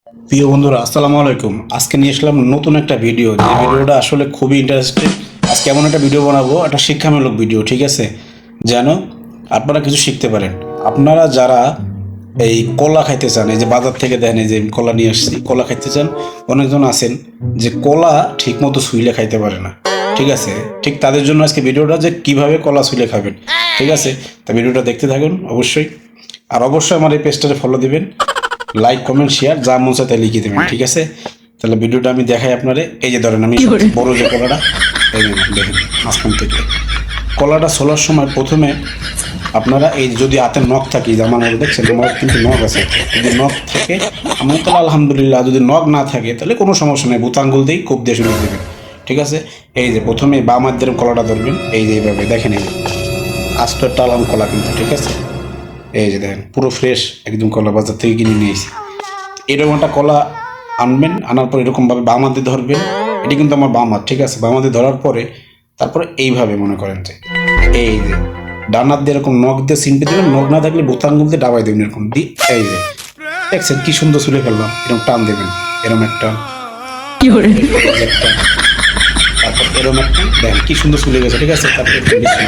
প্রিয় বন্ধুরা, আসসালামু আলাইকুম। আজকে নিয়ে আসলাম নতুন একটা ভিডিও। যে ভিডিওটা আসলে খুবই ইন্টারেস্টিং। আজকে এমন একটা ভিডিও বানাবো, একটা শিক্ষামূলক ভিডিও, ঠিক আছে? যেন আপনারা কিছু শিখতে পারেন। আপনারা যারা এই কলা খাইতে চান, এই যে বাজার থেকে দেন, এই যে আমি কলা নিয়ে আসছি, কলা খাইতে চান, অনেকজন আছেন যে কলা ঠিক মতো সুইলে খাইতে পারে না, ঠিক আছে? ঠিক তাদের জন্য আজকে ভিডিওটা, যে কিভাবে কলা সুইলে খাবেন, ঠিক আছে? তা ভিডিওটা দেখতে থাকুন অবশ্যই। আর অবশ্যই আমার এই পেজটাতে ফলো দিবেন, লাইক কমেন্ট শেয়ার যা মন চায় তাই লিখে দেবেন, ঠিক আছে? তাহলে ভিডিওটা আমি দেখাই আপনারে। এই যে ধরেন, আমি বড় যে কলাটা, এই যে দেখেন মাঝখান থেকে কলাটা ছোলার সময় প্রথমে আপনারা এই যদি হাতে নখ থাকে, যে আমার মধ্যে দেখছেন আমার কিন্তু নখ আছে, যদি নখ থাকে আমার তাহলে আলহামদুলিল্লাহ, যদি নখ না থাকে তাহলে কোনো সমস্যা নেই, বুত আঙ্গুল দিয়েই কোপ দিয়ে শুরু দেবেন, ঠিক আছে? এই যে প্রথমে বাম হাত দিয়ে কলাটা ধরবেন, এই যে এইভাবে দেখেন, এই যে আস্ত টালাম কলা কিন্তু, ঠিক আছে? এই যে দেখেন পুরো ফ্রেশ একদম কলা, বাজার থেকে কিনে নিয়েছি। এরকম একটা কলা আনবেন, আনার পর এরকমভাবে বাম হাতে ধরবেন। এটি কিন্তু আমার বাম হাত, ঠিক আছে? বাম হাতে ধরার পরে তারপরে এইভাবে মনে করেন যে এই যে ডান হাত দিয়ে এরকম নখ দিয়ে চিনপে দেবেন, নখ না থাকলে বোতাম গুলতে ডাবাই দেবেন এরকম দি। এই যে দেখছেন কি সুন্দর চুলে ফেললাম, এরকম টান দেবেন, এরকম একটা, একটা, তারপর এরকম একটা, দেখেন কি সুন্দর চুলে গেছে, ঠিক আছে? তারপর ঠিক আছে?